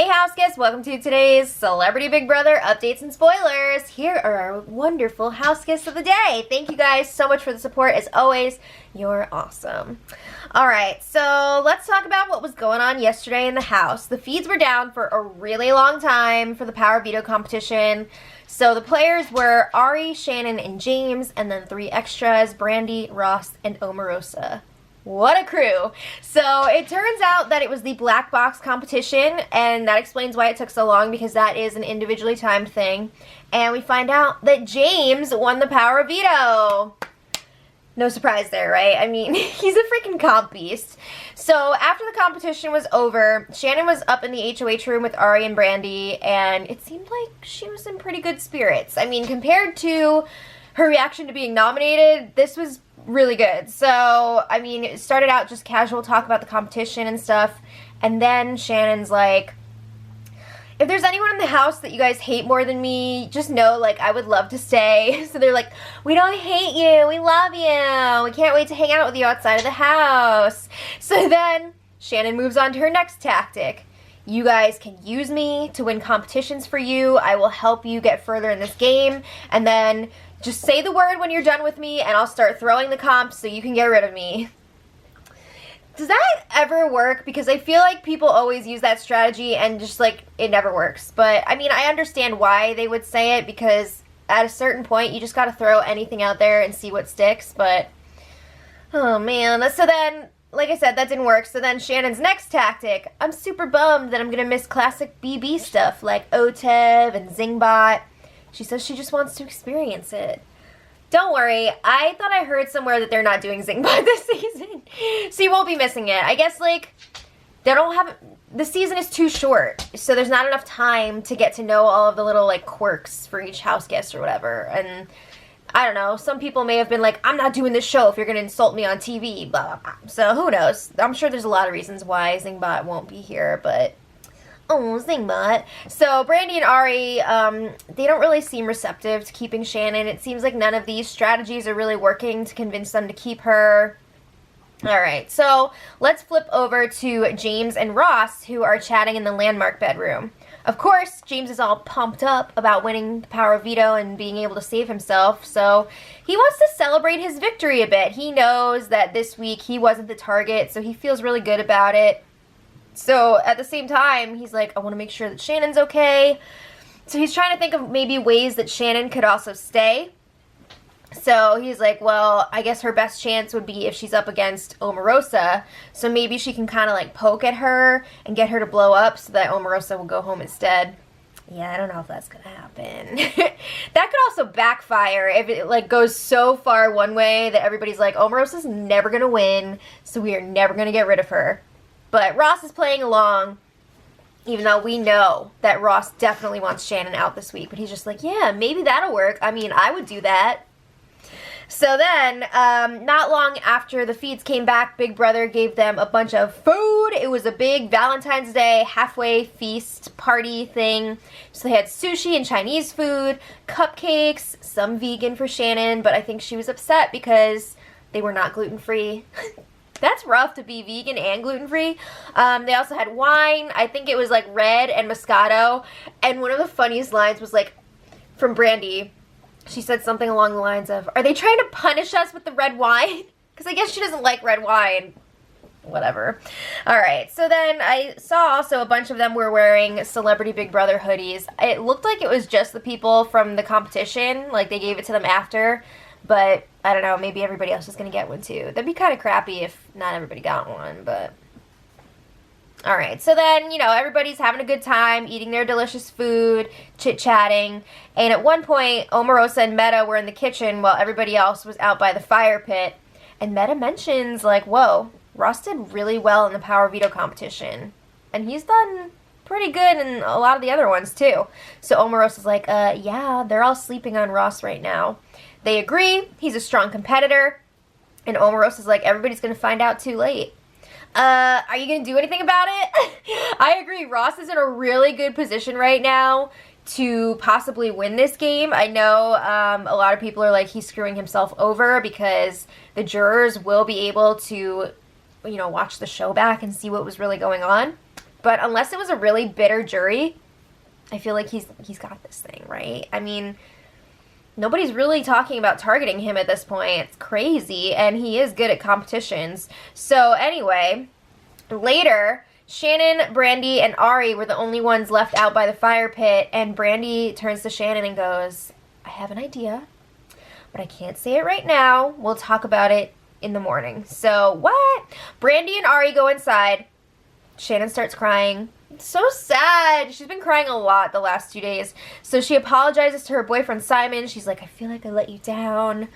Hey house guests, welcome to today's Celebrity Big Brother updates and spoilers. Here are our wonderful house guests of the day. Thank you guys so much for the support. As always, you're awesome. Alright, so let's talk about what was going on yesterday in the house. The feeds were down for a really long time for the Power Veto competition. So the players were Ari, Shannon, and James, and then 3 extras, Brandy, Ross, and Omarosa. What a crew. So it turns out that it was the black box competition, and that explains why it took so long, because that is an individually timed thing. And we find out that James won the Power Veto. No surprise there, right? I mean, he's a freaking comp beast. So after the competition was over, Shannon was up in the HOH room with Ari and Brandy, and it seemed like she was in pretty good spirits. I mean, compared to her reaction to being nominated, this was really good. So, I mean, it started out just casual talk about the competition and stuff, and then Shannon's like, if there's anyone in the house that you guys hate more than me, just know, like, I would love to stay. So they're like, we don't hate you, we love you, we can't wait to hang out with you outside of the house. So then Shannon moves on to her next tactic. You guys can use me to win competitions for you. I will help you get further in this game, and then just say the word when you're done with me, and I'll start throwing the comps so you can get rid of me. Does that ever work? Because I feel like people always use that strategy and just, like, it never works. But, I mean, I understand why they would say it, because at a certain point, you just gotta throw anything out there and see what sticks. But, oh man. So then, like I said, that didn't work. So then Shannon's next tactic, I'm super bummed that I'm gonna miss classic BB stuff like OTEV and Zingbot. She says she just wants to experience it. Don't worry, I thought I heard somewhere that they're not doing Zingbot this season. So you won't be missing it. I guess, like, they don't have, the season is too short, so there's not enough time to get to know all of the little, like, quirks for each house guest or whatever. And I don't know, some people may have been like, I'm not doing this show if you're going to insult me on TV, blah, blah, blah. So who knows? I'm sure there's a lot of reasons why Zingbot won't be here, but oh, Zingbot. So Brandy and Ari, they don't really seem receptive to keeping Shannon. It seems like none of these strategies are really working to convince them to keep her. Alright, so let's flip over to James and Ross, who are chatting in the Landmark bedroom. Of course, James is all pumped up about winning the Power Veto and being able to save himself, so he wants to celebrate his victory a bit. He knows that this week he wasn't the target, so he feels really good about it. So at the same time, he's like, I want to make sure that Shannon's okay. So he's trying to think of maybe ways that Shannon could also stay. So he's like, well, I guess her best chance would be if she's up against Omarosa. So maybe she can kind of like poke at her and get her to blow up so that Omarosa will go home instead. Yeah, I don't know if that's going to happen. That could also backfire if it like goes so far one way that everybody's like, Omarosa's never going to win, so we are never going to get rid of her. But Ross is playing along, even though we know that Ross definitely wants Shannon out this week. But he's just like, yeah, maybe that'll work. I mean, I would do that. So then, not long after the feeds came back, Big Brother gave them a bunch of food. It was a big Valentine's Day halfway feast party thing. So they had sushi and Chinese food, cupcakes, some vegan for Shannon, but I think she was upset because they were not gluten-free. That's rough to be vegan and gluten-free. They also had wine. I think it was like red and Moscato. And one of the funniest lines was like from Brandy. She said something along the lines of, are they trying to punish us with the red wine? Because I guess she doesn't like red wine. Whatever. Alright, so then I saw also a bunch of them were wearing Celebrity Big Brother hoodies. It looked like it was just the people from the competition. Like they gave it to them after. But I don't know, maybe everybody else is going to get one too. That'd be kind of crappy if not everybody got one, but alright, so then, you know, everybody's having a good time, eating their delicious food, chit-chatting, and at one point, Omarosa and Meta were in the kitchen while everybody else was out by the fire pit, and Meta mentions, like, whoa, Ross did really well in the Power Veto competition, and he's done pretty good in a lot of the other ones too. So Omarosa's like, yeah, they're all sleeping on Ross right now. They agree, he's a strong competitor, and Omarosa's like, everybody's going to find out too late. Are you going to do anything about it? I agree, Ross is in a really good position right now to possibly win this game. I know a lot of people are like, he's screwing himself over because the jurors will be able to, you know, watch the show back and see what was really going on. But unless it was a really bitter jury, I feel like he's got this thing, right? I mean, nobody's really talking about targeting him at this point. It's crazy, and he is good at competitions. So anyway, later, Shannon, Brandy, and Ari were the only ones left out by the fire pit, and Brandy turns to Shannon and goes, I have an idea, but I can't say it right now. We'll talk about it in the morning. So what? Brandy and Ari go inside. Shannon starts crying. It's so sad. She's been crying a lot the last 2 days. So she apologizes to her boyfriend Simon. She's like, I feel like I let you down.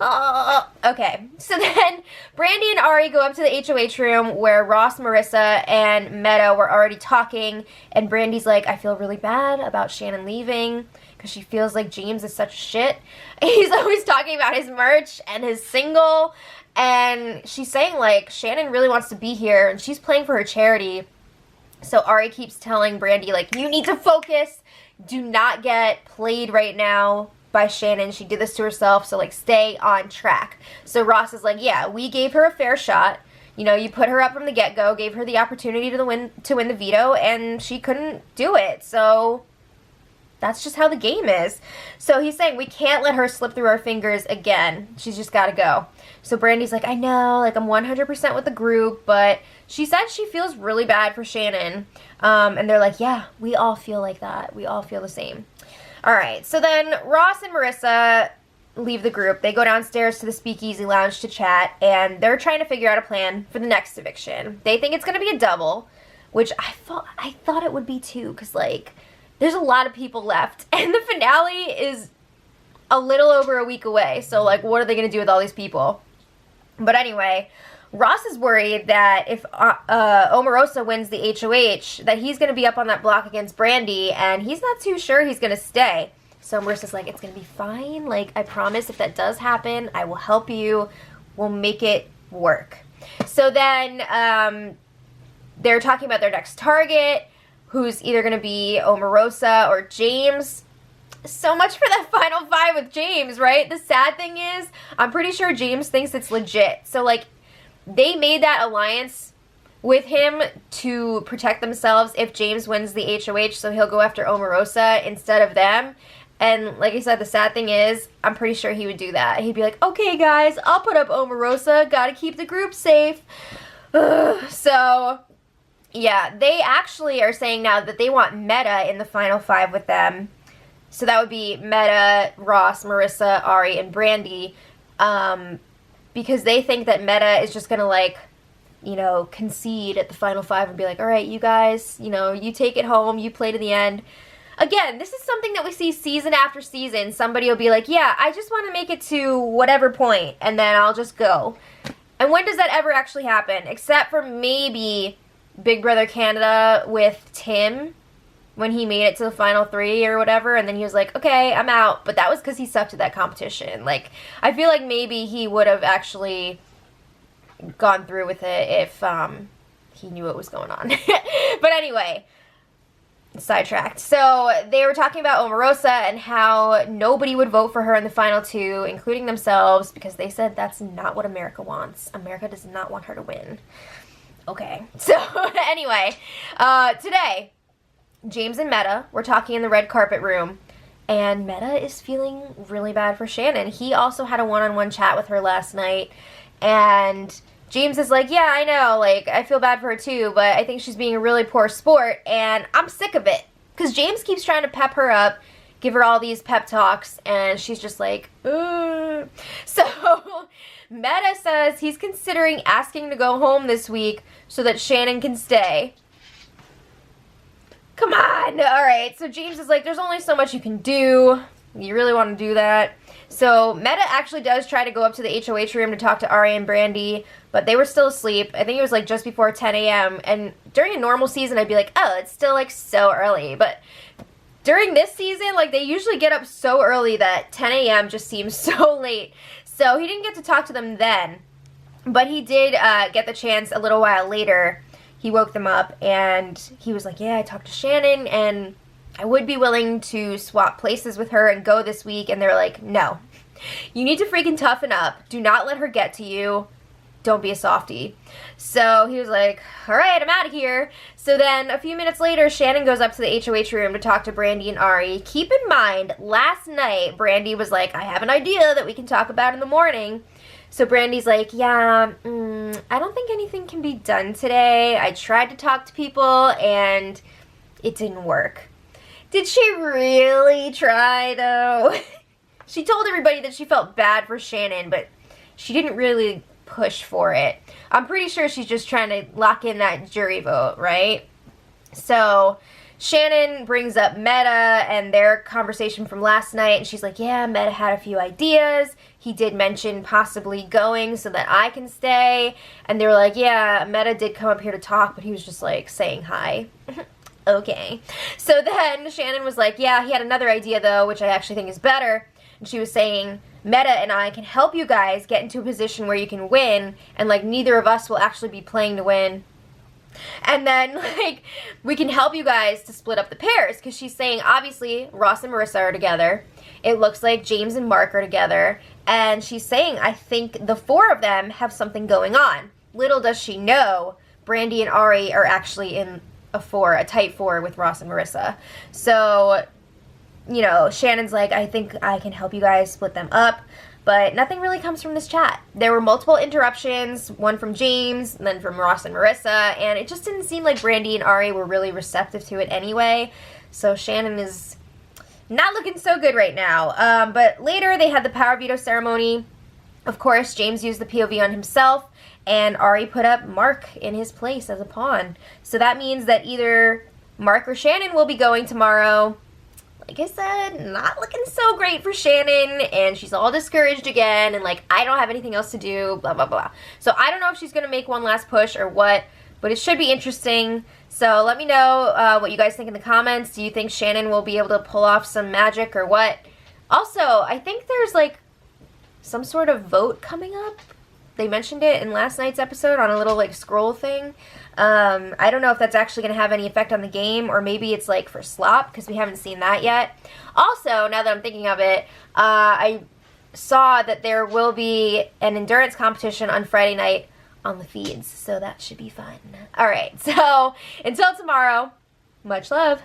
Oh, okay. So then Brandy and Ari go up to the HOH room where Ross, Marissa, and Meta were already talking. And Brandy's like, I feel really bad about Shannon leaving because she feels like James is such shit. He's always talking about his merch and his single. And she's saying, like, Shannon really wants to be here, and she's playing for her charity. So Ari keeps telling Brandy, like, you need to focus. Do not get played right now by Shannon. She did this to herself, so, like, stay on track. So Ross is like, yeah, we gave her a fair shot. You know, you put her up from the get-go, gave her the opportunity to win the veto, and she couldn't do it. So that's just how the game is. So he's saying we can't let her slip through our fingers again. She's just got to go. So Brandy's like, I know, like, I'm 100% with the group, but she said she feels really bad for Shannon. And they're like, yeah, we all feel like that. We all feel the same. All right, so then Ross and Marissa leave the group. They go downstairs to the Speakeasy Lounge to chat, and they're trying to figure out a plan for the next eviction. They think it's going to be a double, which I thought it would be too, because, like, there's a lot of people left, and the finale is a little over a week away, so, like, what are they going to do with all these people? But anyway, Ross is worried that if Omarosa wins the HOH, that he's going to be up on that block against Brandy, and he's not too sure he's going to stay. So Marissa's like, it's going to be fine. Like, I promise if that does happen, I will help you. We'll make it work. So then they're talking about their next target, who's either going to be Omarosa or James. So much for that final five with James, right? The sad thing is, I'm pretty sure James thinks it's legit. So, like, they made that alliance with him to protect themselves if James wins the HOH, so he'll go after Omarosa instead of them. And like I said, the sad thing is, I'm pretty sure he would do that. He'd be like, okay, guys, I'll put up Omarosa. Gotta keep the group safe. So, yeah, they actually are saying now that they want Meta in the final five with them. So that would be Meta, Ross, Marissa, Ari, and Brandy. Because they think that Meta is just going to, like, you know, concede at the final five and be like, all right, you guys, you know, you take it home, you play to the end. Again, this is something that we see season after season. Somebody will be like, yeah, I just want to make it to whatever point, and then I'll just go. And when does that ever actually happen? Except for maybe Big Brother Canada with Tim, when he made it to the final three or whatever, and then he was like, okay, I'm out. But that was because he sucked at that competition. Like, I feel like maybe he would have actually gone through with it if he knew what was going on. But anyway, sidetracked. So they were talking about Omarosa and how nobody would vote for her in the final two, including themselves, because they said that's not what America wants. America does not want her to win. Okay. So anyway, today, James and Meta were talking in the red carpet room, and Meta is feeling really bad for Shannon. He also had a one-on-one chat with her last night, and James is like, yeah, I know, like, I feel bad for her too, but I think she's being a really poor sport, and I'm sick of it. Because James keeps trying to pep her up, give her all these pep talks, and she's just like, ugh. So Meta says he's considering asking to go home this week so that Shannon can stay. Come on. All right. So James is like, there's only so much you can do. You really want to do that? So Meta actually does try to go up to the HOH room to talk to Ari and Brandy, but they were still asleep. I think it was like just before 10 a.m. And during a normal season, I'd be like, oh, it's still like so early. But during this season, like, they usually get up so early that 10 a.m. just seems so late. So he didn't get to talk to them then, but he did get the chance a little while later. He woke them up, and he was like, yeah, I talked to Shannon, and I would be willing to swap places with her and go this week. And they're like, no, you need to freaking toughen up. Do not let her get to you. don't be a softie. So he was like, all right, I'm out of here. So then a few minutes later, Shannon goes up to the HOH room to talk to Brandy and Ari. Keep in mind, last night, Brandy was like, I have an idea that we can talk about in the morning. So Brandy's like, yeah, I don't think anything can be done today. I tried to talk to people and it didn't work. Did she really try, though? She told everybody that she felt bad for Shannon, but she didn't really push for it. I'm pretty sure she's just trying to lock in that jury vote, right? So Shannon brings up Meta and their conversation from last night, and she's like, yeah, Meta had a few ideas. He did mention possibly going so that I can stay. And they were like, yeah, Meta did come up here to talk, but he was just like saying hi. Okay. So then Shannon was like, yeah, he had another idea though, which I actually think is better. And she was saying, Meta and I can help you guys get into a position where you can win, and like neither of us will actually be playing to win. And then like we can help you guys to split up the pairs, because she's saying obviously Ross and Marissa are together. It looks like James and Mark are together. And she's saying, I think the four of them have something going on. Little does she know, Brandy and Ari are actually in a tight four with Ross and Marissa. So, you know, Shannon's like, I think I can help you guys split them up. But nothing really comes from this chat. There were multiple interruptions, one from James, and then from Ross and Marissa, and it just didn't seem like Brandy and Ari were really receptive to it anyway. So Shannon is not looking so good right now. But later they had the power veto ceremony. Of course, James used the POV on himself, and Ari put up Mark in his place as a pawn. So that means that either Mark or Shannon will be going tomorrow. Like I said, not looking so great for Shannon, and she's all discouraged again, and like, I don't have anything else to do, blah, blah, blah. So I don't know if she's going to make one last push or what, but it should be interesting. So let me know what you guys think in the comments. Do you think Shannon will be able to pull off some magic or what? Also, I think there's like some sort of vote coming up. They mentioned it in last night's episode on a little like scroll thing. I don't know if that's actually going to have any effect on the game, or maybe it's like for slop, because we haven't seen that yet. Also, now that I'm thinking of it, I saw that there will be an endurance competition on Friday night on the feeds, so that should be fun. Alright, so until tomorrow, much love.